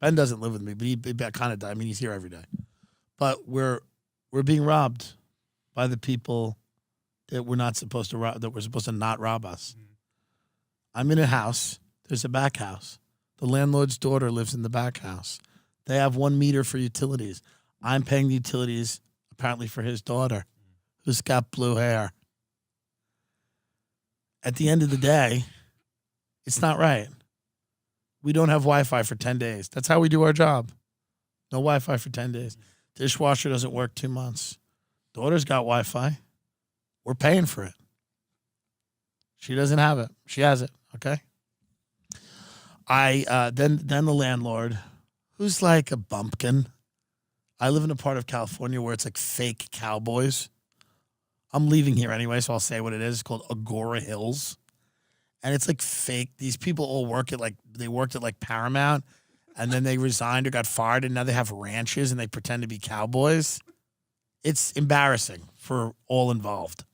Ben doesn't live with me, but he kind of does. I mean, he's here every day. But we're being robbed by the people that we're not supposed to rob, that we're supposed to not rob us. I'm in a house. There's a back house. The landlord's daughter lives in the back house. They have 1 meter for utilities. I'm paying the utilities apparently for his daughter, who's got blue hair. At the end of the day, it's not right. We don't have Wi-Fi for 10 days. That's how we do our job. No Wi-Fi for 10 days. Dishwasher doesn't work 2 months. Daughter's got Wi-Fi. We're paying for it. She doesn't have it. She has it, okay? Then the landlord, who's like a bumpkin. I live in a part of California where it's like fake cowboys. I'm leaving here anyway, so I'll say what it is. It's called Agora Hills. And it's like fake. These people all worked at like Paramount, and then they resigned or got fired, and now they have ranches and they pretend to be cowboys. It's embarrassing for all involved.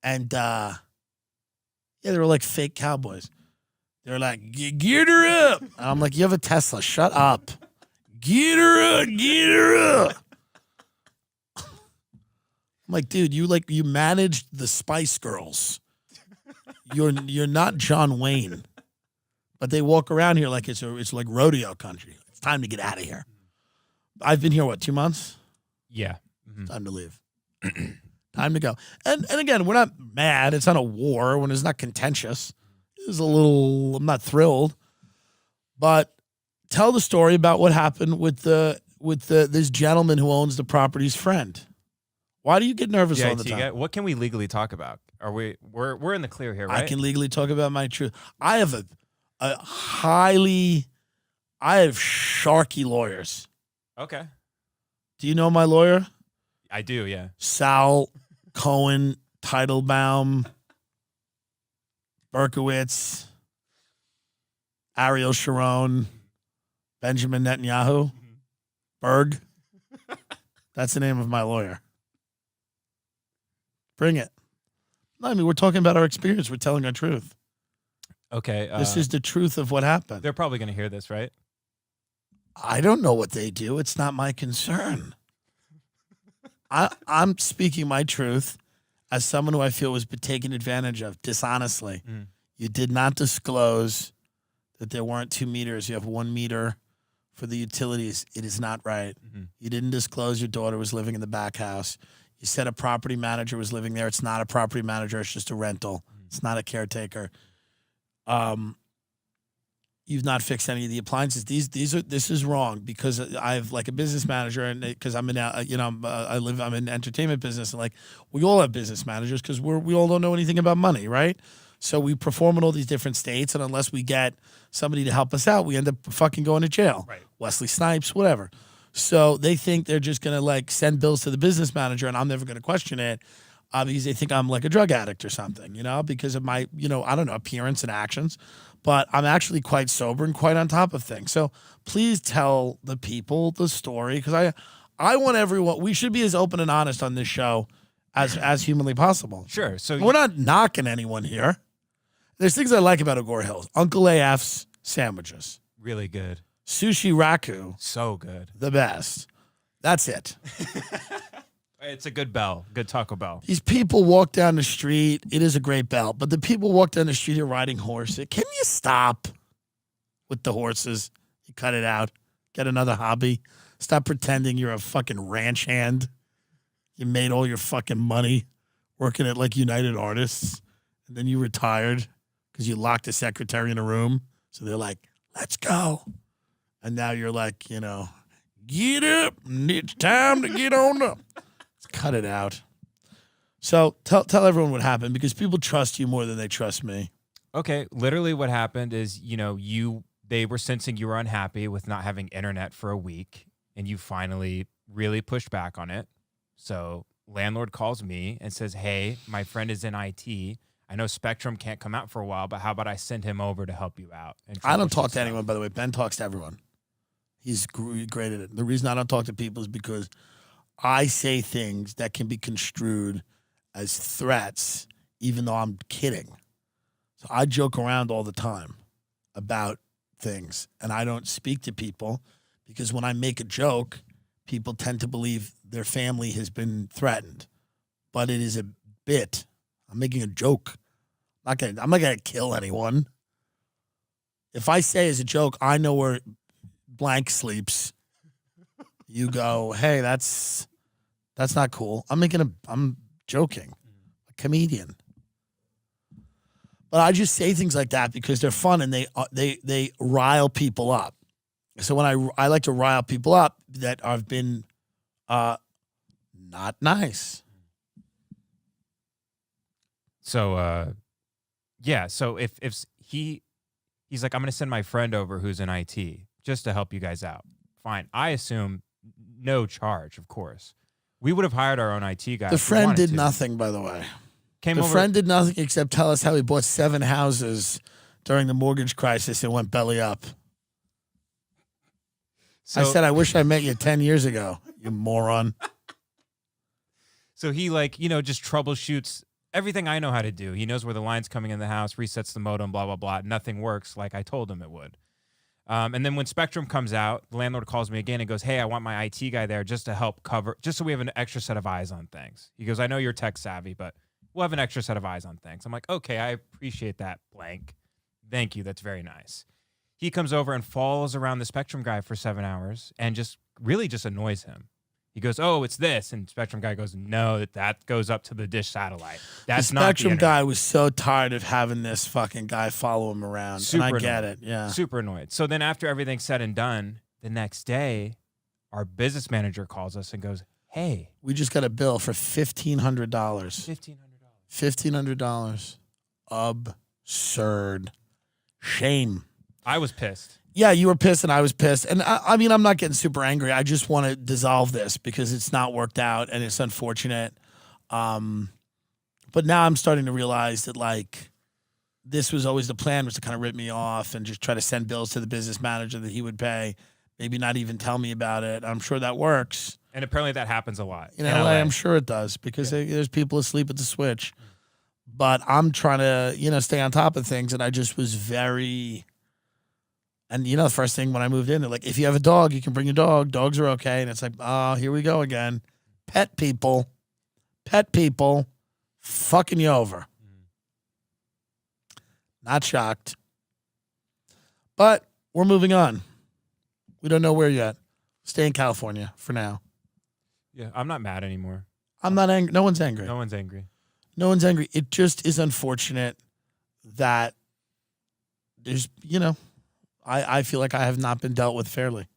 And they were like fake cowboys. They're like, get her up. And I'm like, you have a Tesla. Shut up. Get her up. Get her up. I'm like, dude, you managed the Spice Girls. You're not John Wayne. But they walk around here like it's like rodeo country. It's time to get out of here. I've been here, 2 months? Yeah. Mm-hmm. Time to leave. Time to go. And again, we're not mad. It's not a war when it's not contentious. It's I'm not thrilled. But tell the story about what happened with this gentleman who owns the property's friend. Why do you get nervous all the time? What can we legally talk about? We're in the clear here, right? I can legally talk about my truth. I have I have sharky lawyers. Okay. Do you know my lawyer? I do, yeah. Sal Cohen, Teitelbaum, Berkowitz, Ariel Sharon, Benjamin Netanyahu, Berg. That's the name of my lawyer. Bring it. I mean, we're talking about our experience. We're telling our truth. Okay. This is the truth of what happened. They're probably going to hear this, right? I don't know what they do. It's not my concern. I'm speaking my truth as someone who I feel was taken advantage of dishonestly. You did not disclose that there weren't 2 meters. You have 1 meter for the utilities. It is not right. You didn't disclose your daughter was living in the back house. You said a property manager was living there. It's not a property manager. It's just a rental. It's not a caretaker. You've not fixed any of the appliances. This is wrong because I've like a business manager and because I'm in I'm in entertainment business and like we all have business managers because we all don't know anything about money, right? So we perform in all these different states, and unless we get somebody to help us out, we end up fucking going to jail. Right. Wesley Snipes, whatever. So they think they're just gonna like send bills to the business manager, and I'm never gonna question it because they think I'm like a drug addict or something, because of my I don't know, appearance and actions. But I'm actually quite sober and quite on top of things. So please tell the people the story because I want everyone. We should be as open and honest on this show as humanly possible. Sure. So we're not knocking anyone here. There's things I like about Agora Hills. Uncle AF's sandwiches. Really good. Sushi Raku. So good. The best. That's it. It's a good bell. Good Taco Bell. These people walk down the street. It is a great bell. But the people walk down the street here riding horses. Can you stop with the horses? You cut it out. Get another hobby. Stop pretending you're a fucking ranch hand. You made all your fucking money working at like United Artists. And then you retired because you locked a secretary in a room. So they're like, let's go. And now you're like, get up. It's time to get on up. Cut it out. So tell everyone what happened because people trust you more than they trust me. Okay. Literally what happened is, they were sensing you were unhappy with not having internet for a week and you finally really pushed back on it. So landlord calls me and says, hey, my friend is in IT. I know Spectrum can't come out for a while, but how about I send him over to help you out? And I don't talk to anyone, by the way. Ben talks to everyone. He's great at it. The reason I don't talk to people is because I say things that can be construed as threats, even though I'm kidding. So I joke around all the time about things, and I don't speak to people because when I make a joke, people tend to believe their family has been threatened. But it is a bit. I'm making a joke. I'm not gonna kill anyone. If I say as a joke, I know where blank sleeps, you go, hey, that's not cool. I'm joking. A comedian. But I just say things like that because they're fun and they rile people up. So when I like to rile people up that have been not nice. So yeah, so if he's like, I'm gonna send my friend over who's in IT just to help you guys out. Fine. I assume no charge, of course. We would have hired our own IT guy. The if we friend wanted did to. nothing, by the way. Came The over. friend did nothing except tell us how he bought 7 houses during the mortgage crisis and went belly up. So, I said, I wish I met you 10 years ago, you moron. So he just troubleshoots everything I know how to do. He knows where the line's coming in the house, resets the modem, blah, blah, blah. Nothing works like I told him it would. And then when Spectrum comes out, the landlord calls me again and goes, hey, I want my IT guy there just to help cover, just so we have an extra set of eyes on things. He goes, I know you're tech savvy, but we'll have an extra set of eyes on things. I'm like, okay, I appreciate that, blank. Thank you. That's very nice. He comes over and follows around the Spectrum guy for 7 hours and just really just annoys him. He goes, oh, it's this. And Spectrum guy goes, no, that goes up to the dish satellite. That's the not the Spectrum internet. guy was so tired of having this fucking guy follow him around. Super and I get annoyed. it. Yeah. Super annoyed. So then after everything's said and done, the next day, our business manager calls us and goes, hey. We just got a bill for $1,500. $1,500. $1,500. Absurd. Shame. I was pissed. Yeah, you were pissed and I was pissed. And I mean, I'm not getting super angry. I just want to dissolve this because it's not worked out and it's unfortunate. But now I'm starting to realize that, like, this was always the plan, was to kind of rip me off and just try to send bills to the business manager that he would pay, maybe not even tell me about it. I'm sure that works. And apparently that happens a lot. In LA, I'm sure it does because there's people asleep at the switch. But I'm trying to, stay on top of things. And I just was very... And, the first thing when I moved in, they're like, if you have a dog, you can bring your dog. Dogs are okay. And it's like, oh, here we go again. Pet people fucking you over. Not shocked. But we're moving on. We don't know where yet. Stay in California for now. Yeah, I'm not mad anymore. I'm not angry. No one's angry. No one's angry. No one's angry. It just is unfortunate that there's, I feel like I have not been dealt with fairly.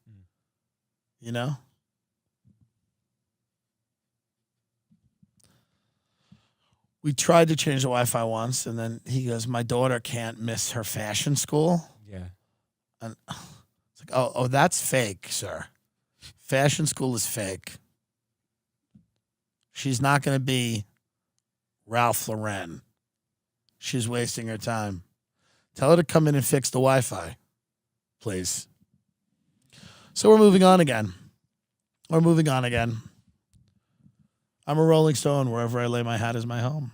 We tried to change the Wi-Fi once, and then he goes, my daughter can't miss her fashion school. Yeah. And it's like, oh, that's fake, sir. Fashion school is fake. She's not going to be Ralph Lauren. She's wasting her time. Tell her to come in and fix the Wi-Fi, please. So we're moving on again. I'm a Rolling Stone. Wherever I lay my hat is my home.